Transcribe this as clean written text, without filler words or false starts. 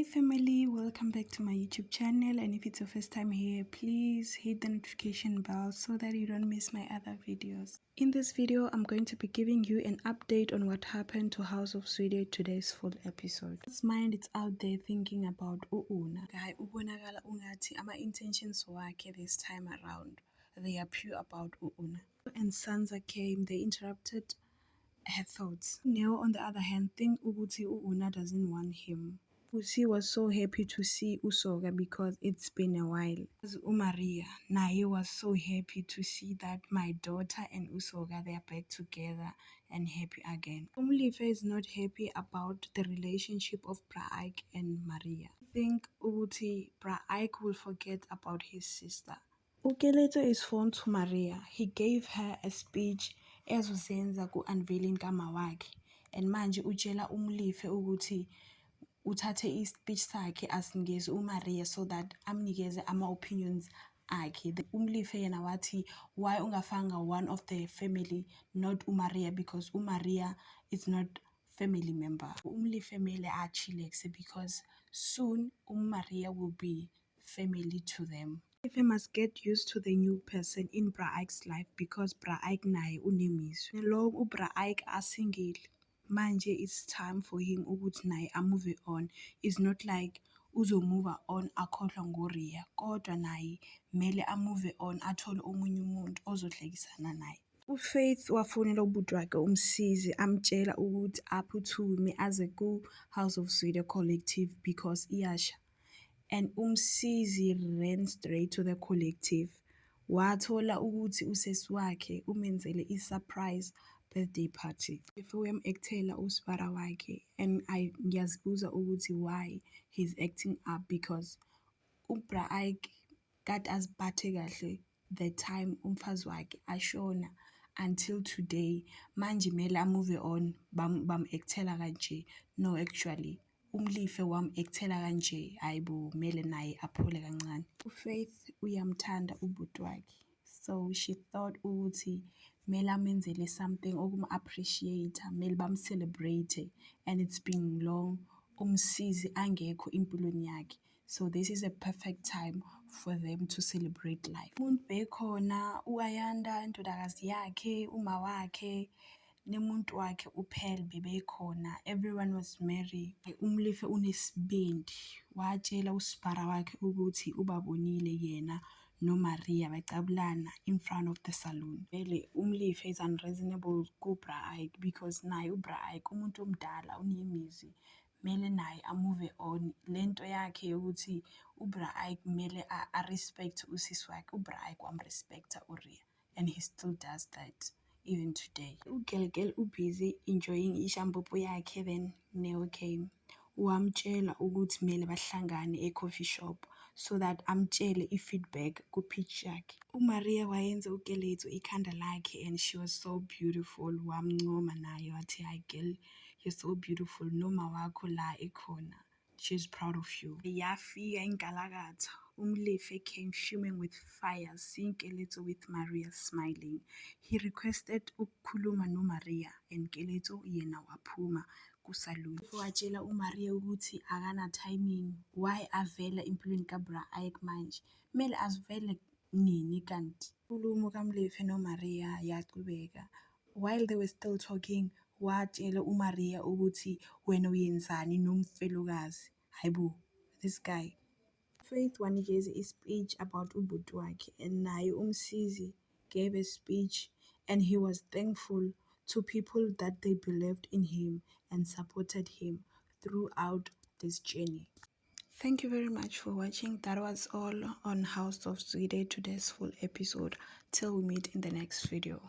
Hi family, welcome back to my YouTube channel, and if it's your first time here, please hit the notification bell so that you don't miss my other videos. In this video, I'm going to be giving you an update on what happened to House of Sweden today's full episode. His mind is out there thinking about Uuna. Guy ubonakala ungathi ama-intentions wakhe this time around, they are pure about Uuna. And Sansa came, they interrupted her thoughts. Neo, on the other hand, think ukuthi Uuna doesn't want him. Pussy was so happy to see Usoga because it's been a while. As Umaria, Naye was so happy to see that my daughter and Usoga, they are back together and happy again. Umlife is not happy about the relationship of Braik and Maria. I think ukuthi Braik will forget about his sister. Ukeleto is phone to Maria. He gave her a speech ezozenza ku-unveiling kamawakhe, and manje utshela Umlife ukuthi uthathe i-speech sakhe asinikeze uMaria so that amnikeze ama-opinions akhe. Umlife yena wathi why ungafanga one of the family, not uMaria, because uMaria is not family member. Umlife mele a-chillaxe because soon uMaria will be family to them. Umlife must get used to the new person in Braik's life because Braik naye unemizwa. Lo uBraik asingile. Manje it's time for him ukuthi naye move on. It's not like move on akhohlwa ngoRhea, kodwa naye mele move on athole omunye umuntu ozohlekisana naye. UFaith wafonela ubhuti wakhe uMsizi amtshela ukuthi aphuthume aze ku-House of Sweden collective because iyasha. And uMsizi ran straight to the collective. Wathola ukuthi usesi wakhe umenzele i-surprise birthday party. Before uyam-actela usibara wakhe, and ngiyazibuza ukuthi why he's acting up because uBraik kade aziphathe kahle the time umfazi wakhe ashona until today. Manje mele move on, bam-actela kanje. No, actually Umlife wam-actela kanje, hayibo, mele naye aphole kancane. UFaith uyamthanda ubhuti wakhe, so she thought ukuthi mele amenzele something okum-appreciate, mele bam-celebrate, and it's been long uMsizi angekho empilweni yakhe. So this is a perfect time for them to celebrate life. Umuntu bekhona, u-Ayanda indodakazi yakhe, uma wakhe, nemuntu wakhe uPearl bebekhona. Everyone was merry. Umlife unesibindi, watshela usibhara wakhe ukuthi ubabonile yena noMaria becabulana in front of the saloon. Vele Umlife is unreasonable kuBraik because naye uBraik umuntu omdala unemizwi, mele naye move on. Lento yakhe yokuthi uBraik mele a-respect usisi wakhe, uBraik wamrespecta uRhea, and he still does that even today. UGilgil ubusy enjoying ishampopo yakhe, then Neo came. Wamtshela ukuthi mele bahlangane e-coffee shop so that amtshele i-feedback ku-pitch yakhe. uMaria wayenza uKeleto ikhanda lakhe and she was so beautiful. Wamncoma naye wathi, "Hi girl, you're so beautiful. Noma wakho la ekhona. She's proud of you." Yafika inkalakatha. Umlife came fuming with fire, seeing Keleto with Maria smiling. He requested ukukhuluma noMaria, and Keleto yena waphuma kusaloon. Watshela uMaria ukuthi akana timing, why avela empilweni kaBraik manje, mele azivele nini kanti. Inkulumo kaMlife noMaria yaqhubeka. While they were still talking, watshela uMaria ukuthi wena uyenzani nomfelokazi. Hayibo, this guy. Faith wanikeza i-speech about ubhuti wakhe, and naye uMsizi gave a speech, and he was thankful to people that they believed in him and supported him throughout this journey. Thank you very much for watching. That was all on House of Sweden today's full episode. Till we meet in the next video.